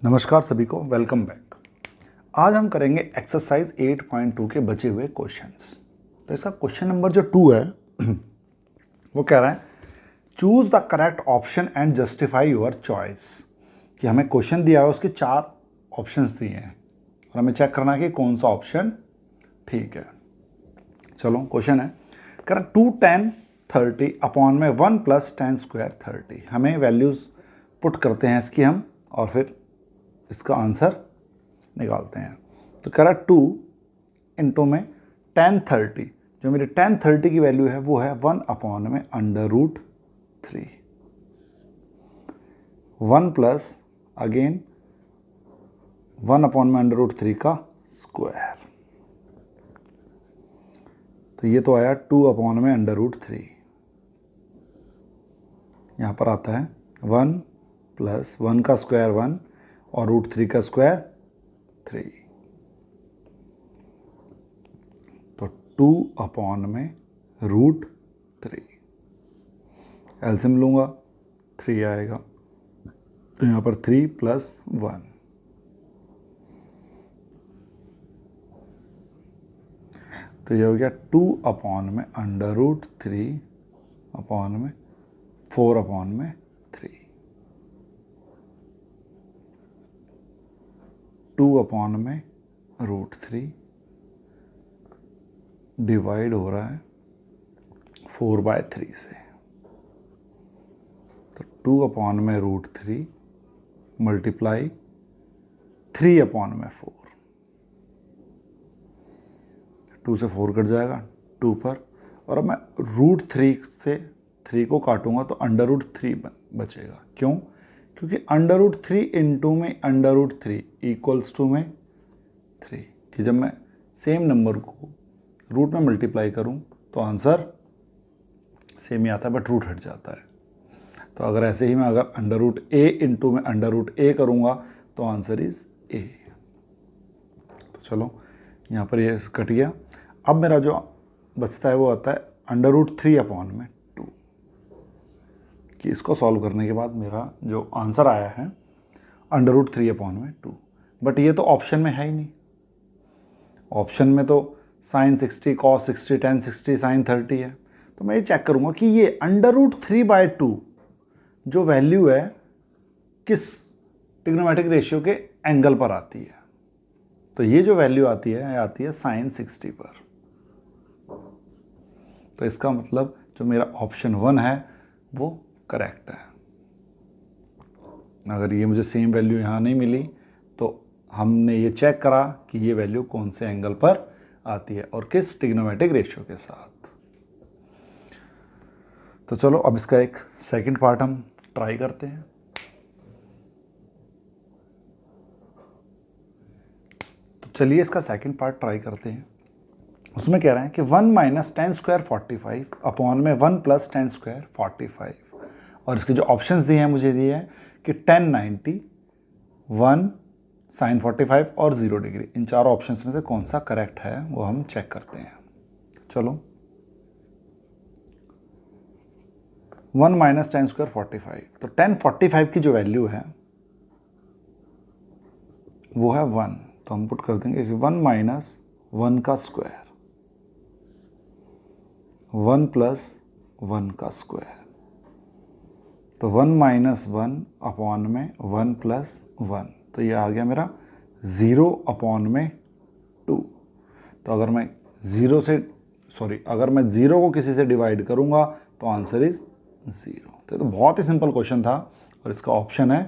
नमस्कार सभी को, वेलकम बैक। आज हम करेंगे एक्सरसाइज 8.2 के बचे हुए क्वेश्चंस। तो इसका क्वेश्चन नंबर जो 2 है वो कह रहा है choose the correct option and justify your choice. कि हमें क्वेश्चन दिया है, उसके 4 ऑप्शंस दिए हैं और हमें चेक करना है कि कौन सा ऑप्शन ठीक है। चलो क्वेश्चन है, कह रहा 2 10 30 अपॉन में 1 + 10 स्क्वायर 30। हमें वैल्यूज़ पुट करते हैं इसकी हम और फिर इसका आंसर निकालते हैं। तो कह रहा 2 इंटू में 10 30, जो मेरी 10 30 की वैल्यू है वो है 1 अपॉन में √3, 1 प्लस अगेन 1 अपॉन में √3 का स्क्वायर। तो ये तो आया 2 अपॉन में √3। यहाँ पर आता है 1 प्लस 1 का स्क्वायर 1 और √3 का स्क्वायर 3। तो 2 अपॉन में √3, एलसीएम लूँगा 3 आएगा। तो यहाँ पर 3 + 1, तो ये हो गया 2 अपॉन में √3 अपॉन में 4 अपॉन में 3, 2 अपॉन में √3 डिवाइड हो रहा है 4/3 से। तो 2 अपॉन में √3 मल्टीप्लाई 3 अपॉन में 4, 2 से 4 कट जाएगा 2 पर, और अब मैं √3 से 3 को काटूंगा तो √3 बचेगा। क्यों? क्योंकि √3 इंटू में √3 इक्वल्स टू में 3, कि जब मैं सेम नंबर को रूट में मल्टीप्लाई करूं तो आंसर सेम ही आता है, बट रूट हट जाता है। तो अगर ऐसे ही मैं अगर √a इंटू में √a करूंगा तो आंसर इज a। तो चलो यहाँ पर ये कट गया। अब मेरा जो बचता है वो आता है √3 अपॉन में 2, कि इसको सॉल्व करने के बाद मेरा जो आंसर आया है √3 अपॉन में 2। बट ये तो ऑप्शन में है ही नहीं। ऑप्शन में तो sin 60 cos 60 tan 60 sin 30 है। तो मैं ये चेक करूँगा कि ये √3/2 जो वैल्यू है किस ट्रिग्नोमेट्रिक रेशियो के एंगल पर आती है। तो ये जो वैल्यू आती है sin 60 पर। तो इसका मतलब जो मेरा ऑप्शन 1 है वो करेक्ट है। अगर ये मुझे सेम वैल्यू यहाँ नहीं मिली तो हमने ये चेक करा कि ये वैल्यू कौन से एंगल पर आती है और किस ट्रिग्नोमेट्रिक रेशियो के साथ। तो चलो अब इसका एक सेकंड पार्ट हम ट्राई करते हैं। तो चलिए इसका सेकंड पार्ट ट्राई करते हैं। उसमें कह रहे हैं कि 1 - 10 स्क्वायर 45 अपॉन में 1 + 10 स्क्वायर 45, और इसके जो ऑप्शंस दिए हैं मुझे दिए हैं कि 10 90 1 sin 45 और 0 डिग्री। इन चारों ऑप्शंस में से कौन सा करेक्ट है वो हम चेक करते हैं। चलो 1 - 10 स्क्वायर 45, तो 10 45 की जो वैल्यू है वो है 1। तो हम पुट कर देंगे कि 1 - 1 का स्क्वायर 1 + 1 का स्क्वायर। तो 1 - 1 अपॉन में 1 + 1, तो ये आ गया मेरा 0 अपॉन में 2। तो अगर मैं 0 को किसी से डिवाइड करूंगा तो आंसर इज 0। तो बहुत ही सिंपल क्वेश्चन था और इसका ऑप्शन है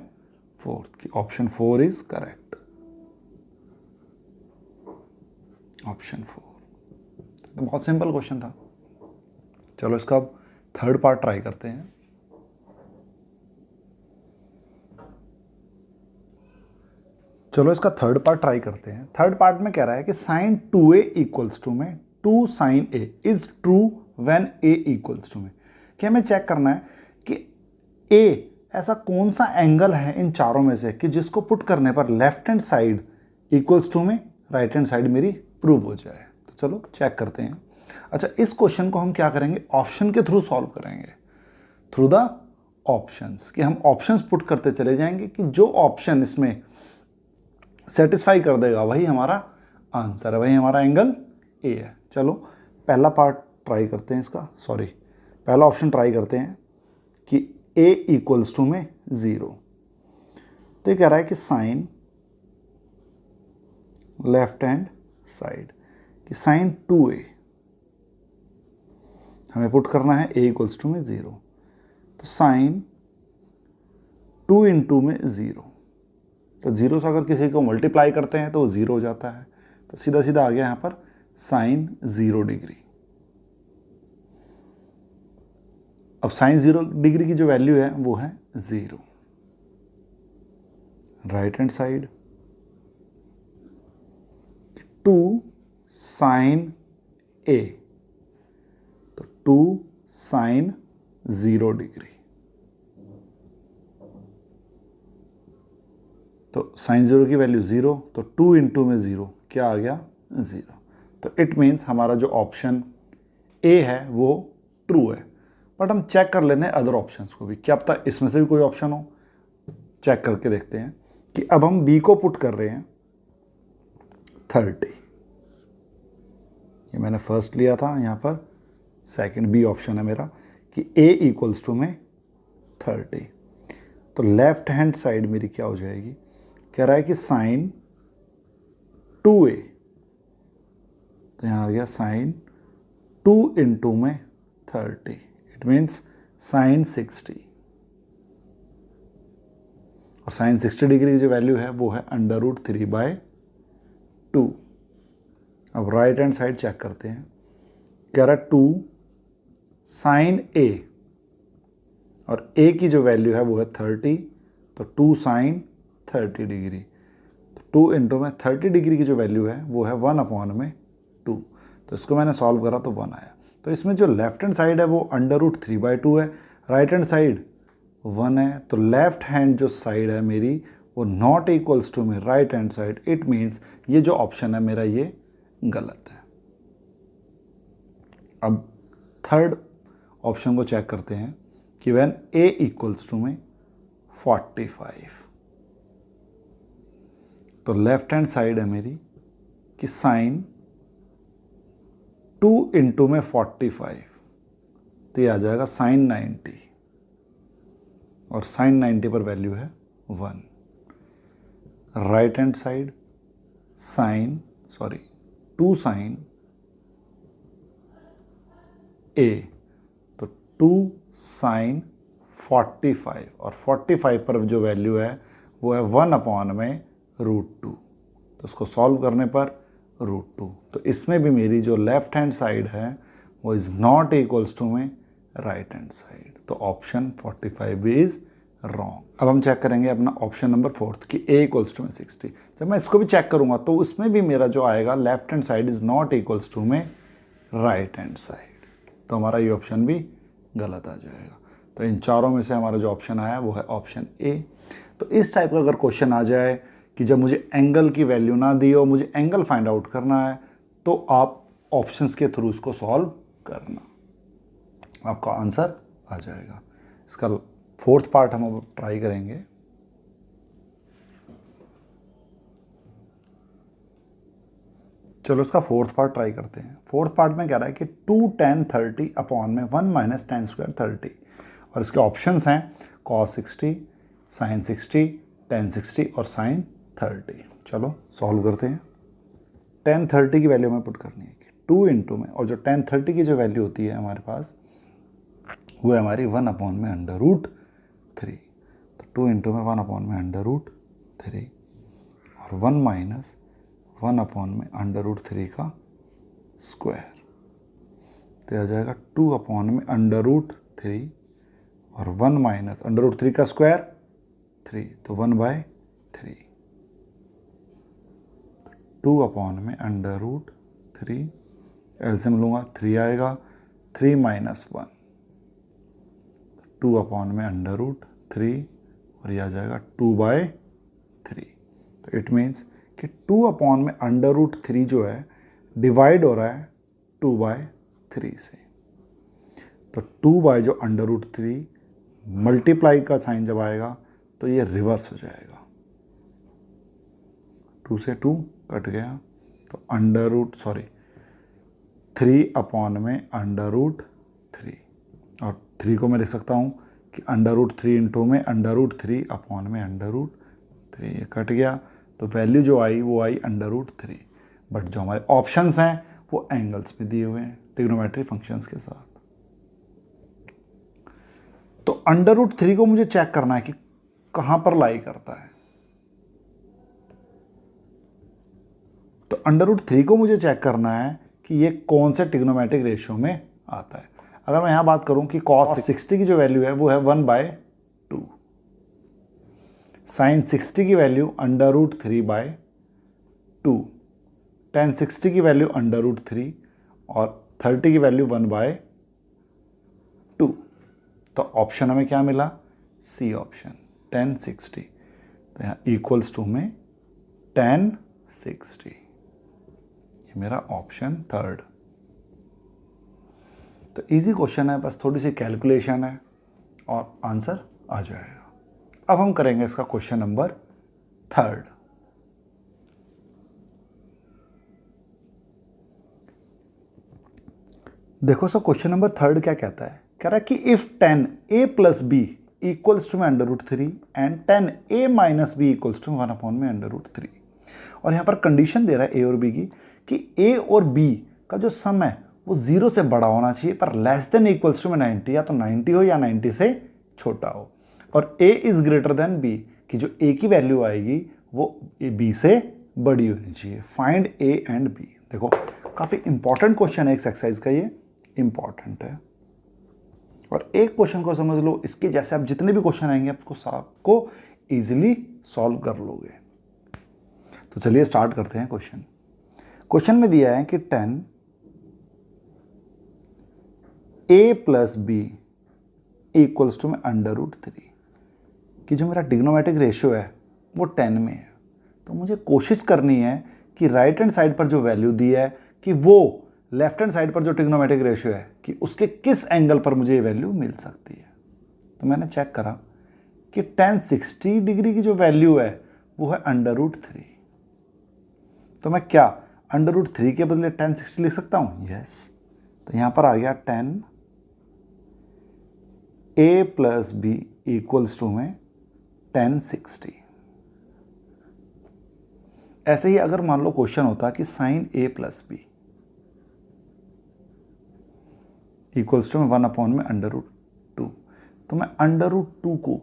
4, कि ऑप्शन 4 इज करेक्ट। ऑप्शन 4 तो बहुत सिंपल क्वेश्चन था। चलो इसका अब थर्ड पार्ट ट्राई करते हैं। चलो इसका थर्ड पार्ट ट्राई करते हैं। थर्ड पार्ट में कह रहा है कि sin 2a इक्वल्स टू में 2 sin a is true when a equals to में। कि हमें चेक करना है कि a ऐसा कौन सा एंगल है इन चारों में से कि जिसको पुट करने पर left hand side equals to में राइट हैंड साइड मेरी प्रूव हो जाए। तो चलो चेक करते हैं। अच्छा, इस क्वेश्चन को हम क्या करेंगे, ऑप्शन के थ्रू सॉल्व करेंगे, थ्रू द ऑप्शंस, कि हम ऑप्शंस पुट करते चले जाएंगे कि जो ऑप्शन इसमें सेटिस्फाई कर देगा वही हमारा आंसर है, वही हमारा एंगल ए है। चलो पहला पार्ट ट्राई करते हैं इसका, सॉरी पहला ऑप्शन ट्राई करते हैं कि ए इक्वल्स टू में 0। तो ये कह रहा है कि साइन लेफ्ट हैंड साइड, कि साइन 2a हमें पुट करना है ए इक्वल्स टू में 0। तो साइन 2 इंटू में 0, तो 0 से अगर किसी को मल्टीप्लाई करते हैं तो वो 0 हो जाता है। तो सीधा सीधा आ गया यहाँ पर साइन 0 डिग्री। अब साइन 0 डिग्री की जो वैल्यू है वो है 0। Right hand side 2 sine a, तो 2 साइन 0 डिग्री, तो साइन 0 की वैल्यू 0, तो 2 इंटू में 0 क्या आ गया 0। तो इट मीन्स हमारा जो ऑप्शन ए है वो ट्रू है। बट हम चेक कर लेते हैं अदर ऑप्शंस को भी, क्या पता इसमें से भी कोई ऑप्शन हो। चेक करके देखते हैं कि अब हम बी को पुट कर रहे हैं 30, ये मैंने फर्स्ट लिया था, यहाँ पर सेकंड बी ऑप्शन है मेरा कि ए इक्वल्स टू में 30। तो लेफ्ट हैंड साइड मेरी क्या हो जाएगी, कह रहा है कि साइन 2a, तो यहाँ आ गया साइन 2 इंटू में 30, इट मीन्स साइन 60। और साइन 60 डिग्री की जो वैल्यू है वो है √3/2। अब राइट हैंड साइड चेक करते हैं, कह रहा है 2 साइन a, और a की जो वैल्यू है वो है 30, तो 2 साइन 30 डिग्री, तो 2 इंटू में 30 डिग्री की जो वैल्यू है वो है 1/2। तो इसको मैंने सॉल्व करा तो 1 आया। तो इसमें जो लेफ्ट हैंड साइड है वो √3/2 है, राइट हैंड साइड 1 है। तो लेफ्ट हैंड जो साइड है मेरी वो नॉट इक्वल्स टू में right hand side, it means ये जो ऑप्शन है मेरा ये गलत है। अब थर्ड ऑप्शन को चेक करते हैं कि व्हेन a इक्वल्स टू में 45, तो लेफ्ट हैंड साइड है मेरी कि साइन 2 इंटू में 45, तो ये आ जाएगा साइन 90, और साइन 90 पर वैल्यू है 1। Right hand side sine 2 sine a, तो 2 साइन 45, और 45 पर जो वैल्यू है वो है 1/√2। तो उसको सॉल्व करने पर √2। तो इसमें भी मेरी जो लेफ्ट हैंड साइड है वो इज़ नॉट इक्वल्स टू में राइट हैंड साइड, तो ऑप्शन 45 भी इज़ रॉन्ग। अब हम चेक करेंगे अपना ऑप्शन नंबर 4 कि a इक्वल्स टू में 60। जब मैं इसको भी चेक करूंगा तो उसमें भी मेरा जो आएगा left hand side is not equals to में राइट हैंड साइड, तो हमारा ये ऑप्शन भी गलत आ जाएगा। तो इन चारों में से हमारा जो ऑप्शन आया वो है ऑप्शन ए। तो इस टाइप का अगर क्वेश्चन आ जाए कि जब मुझे एंगल की वैल्यू ना दी हो, मुझे एंगल फाइंड आउट करना है, तो आप ऑप्शंस के थ्रू इसको सॉल्व करना, आपका आंसर आ जाएगा। इसका फोर्थ पार्ट हम अब ट्राई करेंगे। चलो इसका फोर्थ पार्ट ट्राई करते हैं। फोर्थ पार्ट में कह रहा है कि 2 tan 30 अपॉन में 1 माइनस tan स्क्वायर 30, और इसके ऑप्शंस हैं cos 60, sin 60, tan 60 और sin 30। चलो सॉल्व करते हैं। tan 30 की वैल्यू हमें पुट करनी है कि 2 इंटू में, और जो tan 30 की जो वैल्यू होती है हमारे पास वो है हमारी 1/√3। तो 2 इंटू में 1/√3 और 1 माइनस 1/√3 का स्क्वायर, तो आ जाएगा 2/√3 और 1 माइनस √3 का स्क्वायर 3, तो 1/3, 2/√3 एलसीएम लूँगा 3 आएगा, 3 माइनस 1, 2/√3 और यह आ जाएगा 2/3। तो इट मीन्स कि 2/√3 जो है डिवाइड हो रहा है 2/3 से, तो 2 बाय जो √3 मल्टीप्लाई का साइन जब आएगा तो ये रिवर्स हो जाएगा, 2 से 2 कट गया, तो अंडर रूट 3/3 और 3 को मैं लिख सकता हूँ कि √3 इंटू में √3/3, ये कट गया, तो वैल्यू जो आई वो आई √3। बट जो हमारे ऑप्शंस हैं वो एंगल्स भी दिए हुए हैं ट्रिग्नोमेट्री फंक्शंस के साथ। तो √3 को मुझे चेक करना है कि कहां पर लाई करता है। तो √3 को मुझे चेक करना है कि ये कौन से ट्रिग्नोमेट्रिक रेशियो में आता है। अगर मैं यहां बात करूं कि cos 60 की जो वैल्यू है वो है 1/2, sin 60 की वैल्यू √3/2, tan 60 की वैल्यू √3 और 30 की वैल्यू 1/2। तो ऑप्शन हमें क्या मिला? C option, tan 60। तो यहाँ इक्वल्स टू में tan 60, ये मेरा ऑप्शन थर्ड। तो इजी क्वेश्चन है, बस थोड़ी सी कैलकुलेशन है और आंसर आ जाएगा। अब हम करेंगे इसका क्वेश्चन नंबर थर्ड। देखो सर, क्वेश्चन नंबर थर्ड क्या कहता है? कह रहा है कि if tan a plus b equals to में √3 and tan a minus b equals to 1/√3। और यहाँ पर कंडीशन दे रहा है a और b की कि a और b का जो सम है वो 0 से बड़ा होना चाहिए पर लेस देन इक्वल्स टू में 90, या तो 90 हो या 90 से छोटा हो, और a is greater than b कि जो a की वैल्यू आएगी वो b से बड़ी होनी चाहिए। Find a and b। देखो काफ़ी इंपॉर्टेंट क्वेश्चन है इस एक्सरसाइज का, ये इंपॉर्टेंट है। और एक क्वेश्चन को समझ लो, इसके जैसे आप जितने भी क्वेश्चन आएंगे आपको इजीली सॉल्व कर लोगे। तो चलिए स्टार्ट करते हैं क्वेश्चन। क्वेश्चन में दिया है कि tan a plus b equals to में √3 कि जो मेरा ट्रिग्नोमेट्रिक रेशियो है वो 10 में है। तो मुझे कोशिश करनी है कि राइट हैंड साइड पर जो वैल्यू दी है कि वो लेफ्ट हैंड साइड पर जो ट्रिग्नोमेट्रिक रेशियो है कि उसके किस एंगल पर मुझे ये वैल्यू मिल सकती है। तो मैंने चेक करा कि tan 60 डिग्री की जो वैल्यू है वो है √3। तो मैं क्या √3 के बदले tan 60 लिख सकता हूँ? यस। तो यहां पर आ गया tan a plus b equals to में tan 60। ऐसे ही अगर मान लो क्वेश्चन होता कि sin a plus b equals to में 1/√2, तो मैं √2 को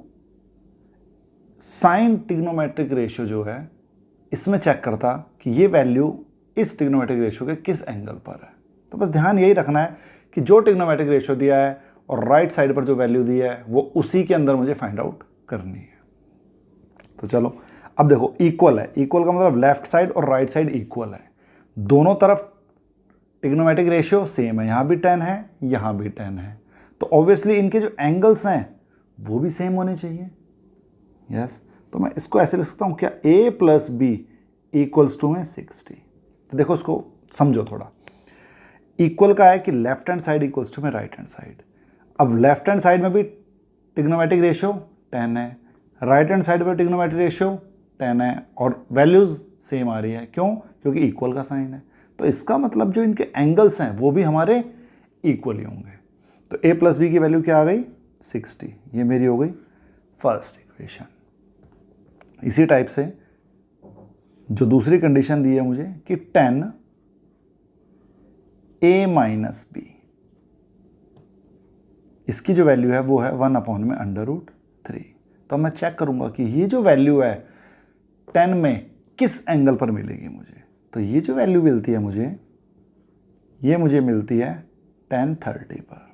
साइन ट्रिग्नोमेट्रिक रेशियो जो है इसमें चेक करता कि ये वैल्यू इस ट्रिग्नोमेट्रिक रेशियो के किस एंगल पर है। तो बस ध्यान यही रखना है कि जो ट्रिग्नोमेट्रिक रेशियो दिया है और राइट साइड पर जो वैल्यू दी है वो उसी के अंदर मुझे फाइंड आउट करनी है। तो चलो अब देखो, इक्वल है, इक्वल का मतलब लेफ्ट साइड और राइट साइड इक्वल है, दोनों तरफ ट्रिग्नोमेट्रिक रेशियो सेम है, यहाँ भी 10 है यहाँ भी 10 है, तो ऑब्वियसली इनके जो एंगल्स हैं वो भी सेम होने चाहिए। यस। तो मैं इसको ऐसे लिख सकता हूँ क्या, a plus B equals to में 60। तो देखो इसको समझो थोड़ा, इक्वल का है कि left hand side equals to में राइट हैंड साइड। अब लेफ्ट हैंड साइड में भी ट्रिग्नोमेट्रिक रेशियो 10 है, राइट हैंड साइड में ट्रिग्नोमेट्रिक रेशियो 10 है और वैल्यूज सेम आ रही है। क्यों? क्योंकि इक्वल का साइन है। तो इसका मतलब जो इनके एंगल्स हैं वो भी हमारे इक्वल ही होंगे। तो a प्लस बी की वैल्यू क्या आ गई? 60। ये मेरी हो गई फर्स्ट इक्वेशन। इसी टाइप से जो दूसरी कंडीशन दी है मुझे कि tan a माइनस बी, इसकी जो वैल्यू है वो है 1/√3। तो मैं चेक करूंगा कि ये जो वैल्यू है 10 में किस एंगल पर मिलेगी मुझे। तो ये जो वैल्यू मिलती है मुझे, ये मुझे मिलती है tan 30 पर।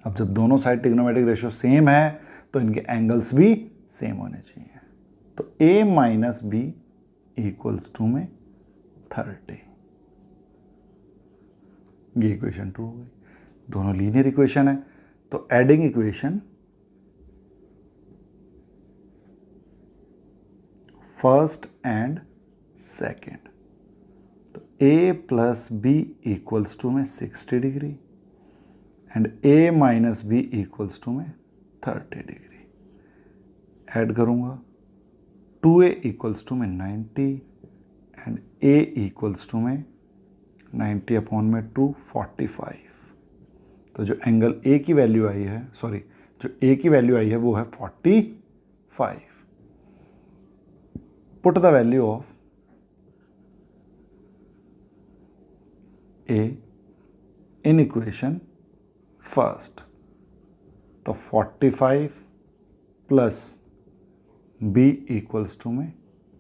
अब जब दोनों साइड ट्रिग्नोमेट्रिक रेशियो सेम है तो इनके एंगल्स भी सेम होने चाहिए। तो a minus B equals to में 30। ये इक्वेशन 2 हो गई। दोनों लीनियर इक्वेशन है, तो adding equation first and second. तो a plus B equals to में 60 degree and A minus B equals to में 30 डिग्री। ऐड करूँगा 2a इक्वल्स टू में 90 एंड a इक्वल्स टू में 90 अपॉन में 2 45। तो जो एंगल a की वैल्यू आई है, सॉरी जो a की वैल्यू आई है वो है 45। Put the value of a in equation first. तो 45 प्लस b इक्वल्स टू में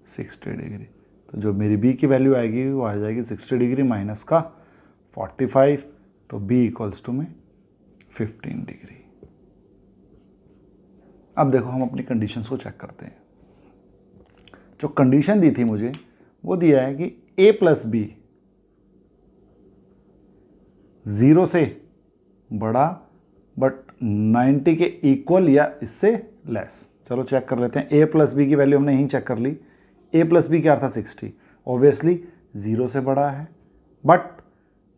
60 डिग्री। तो जो मेरी b की वैल्यू आएगी वो आ जाएगी 60 डिग्री माइनस का 45, तो b इक्वल्स टू में 15 डिग्री। अब देखो हम अपनी कंडीशंस को चेक करते हैं। जो कंडीशन दी थी मुझे वो दिया है कि a प्लस बी 0 से बड़ा बट 90 के इक्वल या इससे लेस। चलो चेक कर लेते हैं। a प्लस बी की वैल्यू हमने यहीं चेक कर ली। a प्लस बी क्या था 60, ऑब्वियसली 0 से बड़ा है बट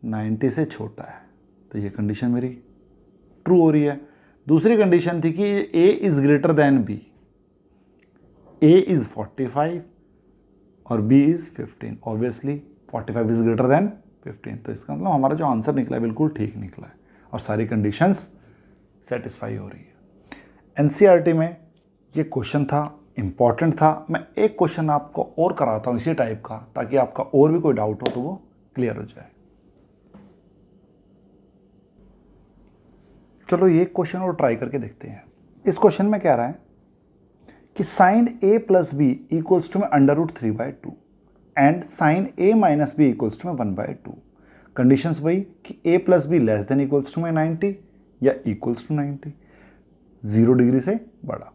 90 से छोटा है, तो ये कंडीशन मेरी ट्रू हो रही है। दूसरी कंडीशन थी कि a is greater than b, a is 45 और b is 15, obviously 45 is greater than 15। तो इसका मतलब हमारा जो आंसर निकला है बिल्कुल ठीक निकला है और सारी कंडीशंस सेटिस्फाई हो रही है। एनसीईआरटी में ये क्वेश्चन था, इम्पॉर्टेंट था। मैं एक क्वेश्चन आपको और कराता हूँ इसी टाइप का, ताकि आपका और भी कोई डाउट हो तो वो क्लियर हो जाए। चलो ये क्वेश्चन और ट्राई करके देखते हैं। इस क्वेश्चन में क्या रहा है कि sine a plus B equals to में √3/2 and sine a minus B equals to में 1/2। कंडीशंस वही कि a plus B less than equals to में 90 या इक्वल्स टू 90, 0 डिग्री से बड़ा।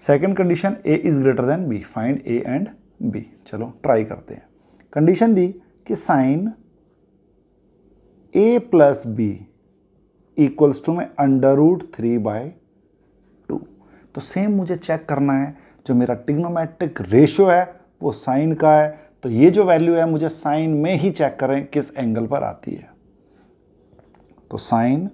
Second condition a is greater than b, find a and b। चलो try करते हैं। कंडीशन दी कि sine a plus B equals to में √3/2। तो सेम मुझे चेक करना है, जो मेरा ट्रिग्नोमेट्रिक रेशियो है वो साइन का है, तो ये जो वैल्यू है मुझे साइन में ही चेक करें किस एंगल पर आती है। तो sine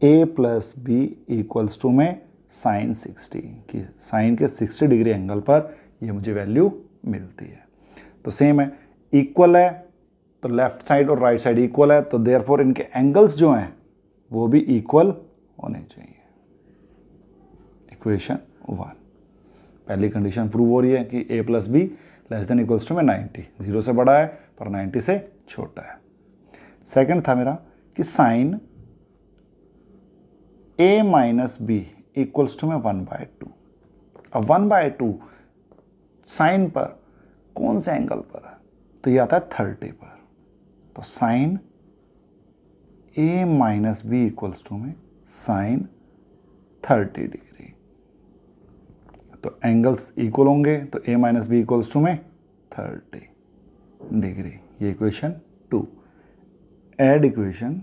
a plus B equals to में साइन 60, कि साइन के 60 डिग्री एंगल पर ये मुझे वैल्यू मिलती है। तो सेम है, इक्वल है तो लेफ्ट साइड और राइट साइड इक्वल है, तो देयरफॉर इनके एंगल्स जो हैं वो भी इक्वल होने चाहिए। इक्वेशन 1, पहली कंडीशन प्रूव हो रही है कि a plus B less than equals to में 90, 0 से बड़ा है पर 90 से छोटा है। सेकंड था मेरा कि sine a minus B equals to में 1/2। अब 1/2 साइन पर कौन से एंगल पर है, तो ये आता है 30 पर। तो sine a minus B equals to में साइन 30 डिग्री। तो एंगल्स इक्वल होंगे, तो a minus B equals to में 30 डिग्री। ये equation 2। Add equation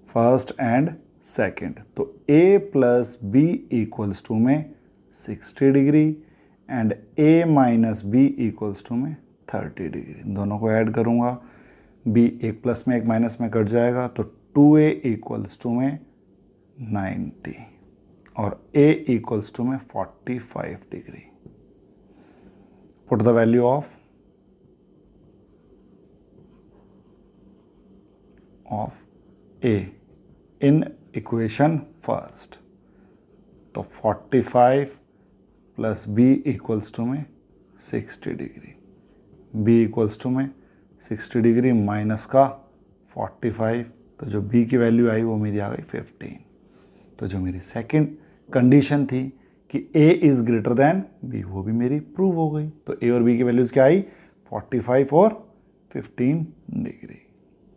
first and second. तो a plus B equals to में 60 degree and a minus B equals to में 30 degree. दोनों को ऐड करूँगा, b एक प्लस में एक माइनस में कट जाएगा, तो 2a इक्वल्स टू में 90 और a इक्वल्स टू में 45 degree. Put the value of a in equation first. तो 45 प्लस b इक्वल्स टू में 60 डिग्री, b इक्वल्स टू में 60 डिग्री माइनस का 45, तो जो b की वैल्यू आई वो मेरी आ गई 15। तो जो मेरी सेकंड कंडीशन थी कि a is greater than b, वो भी मेरी प्रूव हो गई। तो a और b की वैल्यूज़ क्या आई, 45 और 15 डिग्री।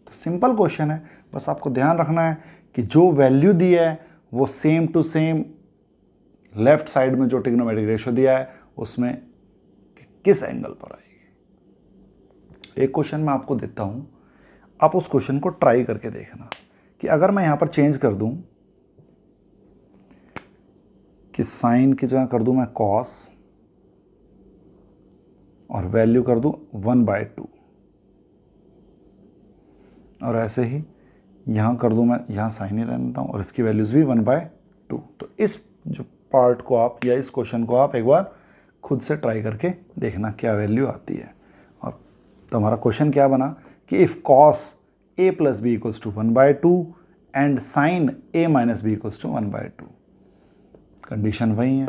तो सिंपल क्वेश्चन है, बस आपको ध्यान रखना है कि जो वैल्यू दी है वो same to same left side में जो ट्रिग्नोमेट्रिक रेशियो दिया है उसमें किस एंगल पर आएगी। एक क्वेश्चन मैं आपको देता हूं, आप उस क्वेश्चन को ट्राई करके देखना कि अगर मैं यहां पर चेंज कर दूं कि साइन की जगह कर दूं मैं कॉस और वैल्यू कर दूं 1/2, और ऐसे ही यहाँ कर दूँ मैं, यहाँ साइन ही रहने देता हूँ और इसकी वैल्यूज़ भी 1/2। तो इस जो पार्ट को आप या इस क्वेश्चन को आप एक बार खुद से ट्राई करके देखना क्या वैल्यू आती है। और तो हमारा क्वेश्चन क्या बना कि if cos a + b = 1/2 and sin a - b = 1/2। Condition वही है,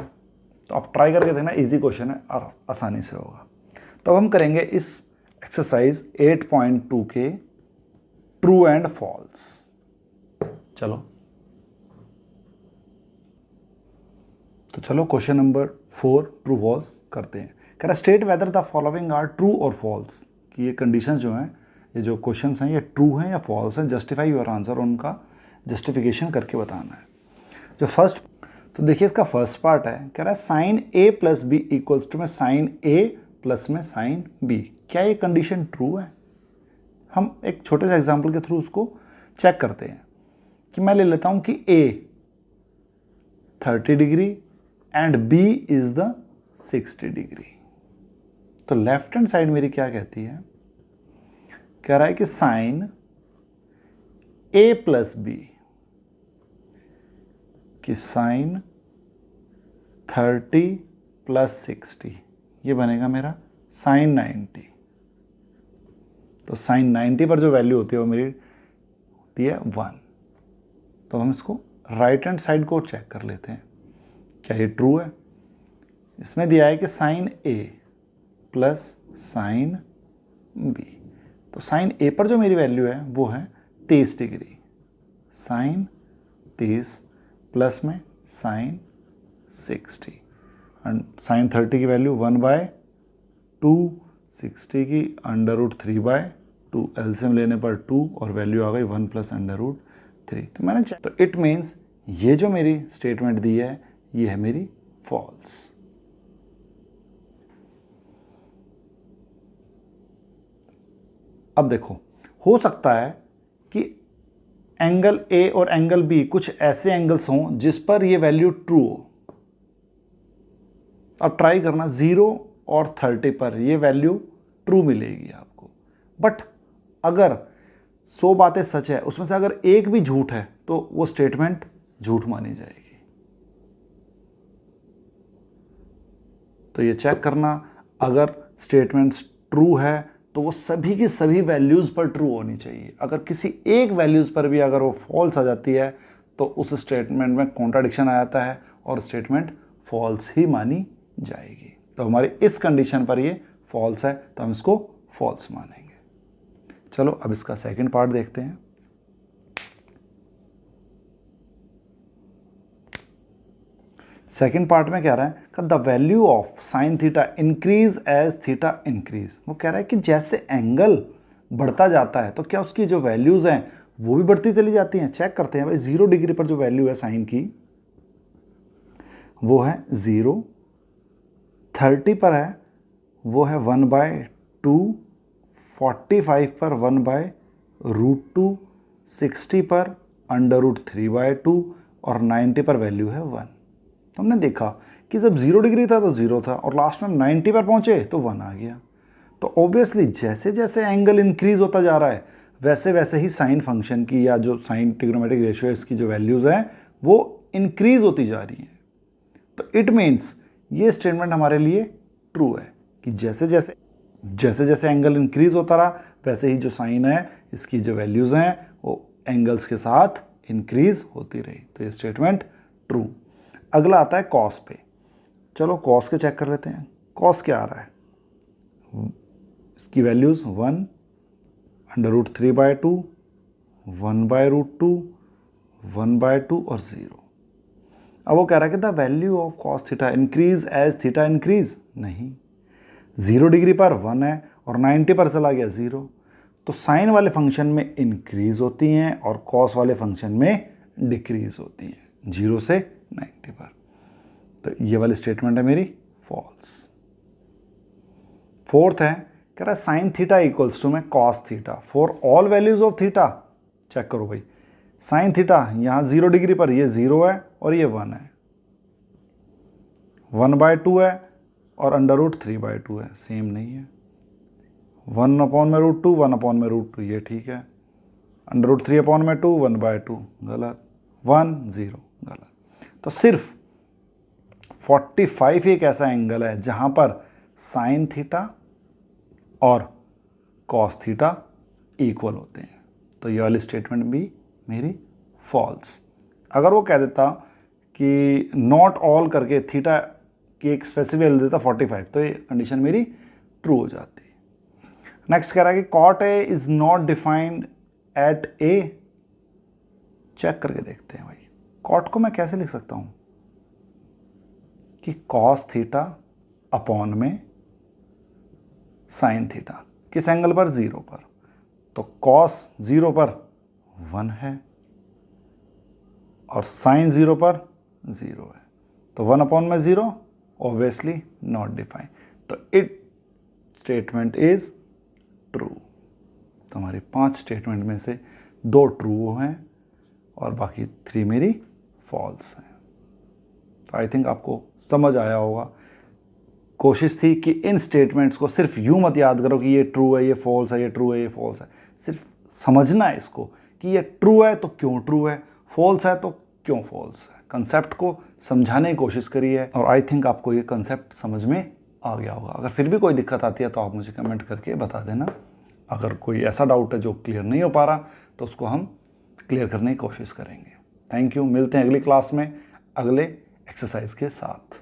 तो आप ट्राई करके देखना, इजी क्वेश्चन है और आसानी से होगा। तो अब हम करेंगे इस एक्सरसाइज 8.2 के ट्रू एंड फॉल्स। चलो क्वेश्चन नंबर 4 ट्रू फॉल्स करते हैं। कह रहा state whether the following are true और फॉल्स, कि ये कंडीशंस जो हैं, ये जो क्वेश्चंस हैं, ये ट्रू हैं या फॉल्स हैं। जस्टिफाई योर आंसर, उनका जस्टिफिकेशन करके बताना है। जो फर्स्ट, तो देखिए इसका फर्स्ट पार्ट है, कह रहा है साइन a + b = में साइन a प्लस में साइन b। क्या ये कंडीशन ट्रू है? हम एक छोटे से एग्जाम्पल के थ्रू उसको चेक करते हैं कि मैं ले लेता हूं कि a 30 degree and b is the 60 degree. तो लेफ्ट हैंड साइड मेरी क्या कहती है, कह रहा है कि साइन a + b, कि साइन 30 + 60, ये बनेगा मेरा साइन 90। तो साइन 90 पर जो वैल्यू होती है वो मेरी होती है 1। तो हम इसको राइट हैंड साइड को चेक कर लेते हैं, क्या ये ट्रू है? इसमें दिया है कि साइन a + साइन b। तो साइन a पर जो मेरी वैल्यू है वो है 30 डिग्री, साइन 30 प्लस में साइन 60, एंड साइन 30 की वैल्यू 1/2, 60 की √3/2, एलसीएम लेने पर 2 और वैल्यू आ गई 1 + √3। तो मैंने तो इट मीन्स ये जो मेरी स्टेटमेंट दी है ये है मेरी फॉल्स। अब देखो, हो सकता है कि एंगल A और एंगल B कुछ ऐसे एंगल्स हों जिस पर ये वैल्यू ट्रू हो। अब ट्राई करना 0 और 30 पर ये वैल्यू ट्रू मिलेगी आपको। बट अगर 100 बातें सच है, उसमें से अगर एक भी झूठ है तो वो स्टेटमेंट झूठ मानी जाएगी। तो ये चेक करना, अगर स्टेटमेंट्स ट्रू है तो वो सभी की सभी वैल्यूज़ पर ट्रू होनी चाहिए। अगर किसी एक वैल्यूज़ पर भी अगर वो फॉल्स आ जाती है तो उस स्टेटमेंट में कॉन्ट्राडिक्शन आ जाता है और स्टेटमेंट फॉल्स ही मानी जाएगी। तो हमारी इस कंडीशन पर ये फॉल्स है, तो हम इसको फॉल्स मानेंगे। चलो अब इसका सेकंड पार्ट देखते हैं। सेकेंड पार्ट में कह रहा है कि the value of sine theta increase as theta increase. वो कह रहा है कि जैसे एंगल बढ़ता जाता है तो क्या उसकी जो वैल्यूज हैं वो भी बढ़ती चली जाती हैं। चेक करते हैं भाई, 0 डिग्री पर जो वैल्यू है साइन की वो है 0, 30 पर है वो है 1/2, 45 पर 1/√2, 60 पर √3/2 और 90 पर वैल्यू है 1। तो हमने देखा कि जब 0 डिग्री था तो 0 था और लास्ट में हम 90 पर पहुंचे तो 1 आ गया। तो ऑब्वियसली जैसे जैसे एंगल इंक्रीज होता जा रहा है वैसे वैसे ही साइन फंक्शन की या जो साइन ट्रिग्नोमेट्रिक रेशियो इसकी जो वैल्यूज हैं वो इंक्रीज होती जा रही हैं। तो इट मीन्स ये स्टेटमेंट हमारे लिए ट्रू है कि जैसे जैसे एंगल इंक्रीज होता रहा वैसे ही जो साइन है इसकी जो वैल्यूज हैं वो एंगल्स के साथ इंक्रीज होती रही। तो ये स्टेटमेंट ट्रू। अगला आता है कॉस पे। चलो कॉस के चेक कर लेते हैं। कॉस क्या आ रहा है, इसकी वैल्यूज 1, √3/2, 1/√2, 1/2 और 0। अब वो कह रहा है कि the value of cos theta increase as theta increase. नहीं, 0 डिग्री पर 1 है और 90 पर चला गया 0। तो साइन वाले फंक्शन में इंक्रीज होती हैं और कॉस वाले फंक्शन में डिक्रीज होती हैं 0 से 90 पर। तो ये वाली स्टेटमेंट है मेरी फॉल्स। फोर्थ है, कह रहा है साइन थीटा इक्वल्स टू में cos theta for all values of theta. Check करो भाई, साइन थीटा यहाँ 0 डिग्री पर ये 0 है और ये 1 है, 1/2 है और √3/2 है, सेम नहीं है। 1/√2, 1/√2 ये ठीक है, √3/2 1/2 गलत, 1 0 गलत। तो सिर्फ 45 एक ऐसा एंगल है जहां पर साइन थीटा और कॉस थीटा इक्वल होते हैं, तो ये वाली स्टेटमेंट भी मेरी फॉल्स। अगर वो कह देता कि नॉट ऑल करके थीटा की एक स्पेसिफिक वैल्यू देता 45, तो ये कंडीशन मेरी ट्रू हो जाती। नेक्स्ट कह रहा है कि cot A is not defined at A. Check करके देखते हैं भाई, कॉट को मैं कैसे लिख सकता हूं कि कॉस थीटा अपॉन में साइन थीटा, किस एंगल पर, 0 पर, तो कॉस 0 पर 1 है और साइन 0 पर 0 है, तो 1/0 ऑब्वियसली नॉट डिफाइंड, तो इट स्टेटमेंट इज ट्रू। तो हमारी 5 स्टेटमेंट में से 2 ट्रू हैं और बाकी 3 मेरी फॉल्स हैं। तो आई थिंक आपको समझ आया होगा। कोशिश थी कि इन स्टेटमेंट्स को सिर्फ यूं मत याद करो कि ये ट्रू है, ये फॉल्स है, ये ट्रू है, ये फॉल्स है। सिर्फ समझना है इसको कि ये ट्रू है तो क्यों ट्रू है, फॉल्स है तो क्यों फॉल्स है। कंसेप्ट को समझाने की कोशिश करी है और आई थिंक आपको ये कंसेप्ट समझ में आ गया होगा। अगर फिर भी कोई दिक्कत आती है तो आप मुझे कमेंट करके बता देना। अगर कोई ऐसा डाउट है जो क्लियर नहीं हो पा रहा तो उसको हम क्लियर करने की कोशिश करेंगे। थैंक यू, मिलते हैं अगली क्लास में अगले एक्सरसाइज के साथ।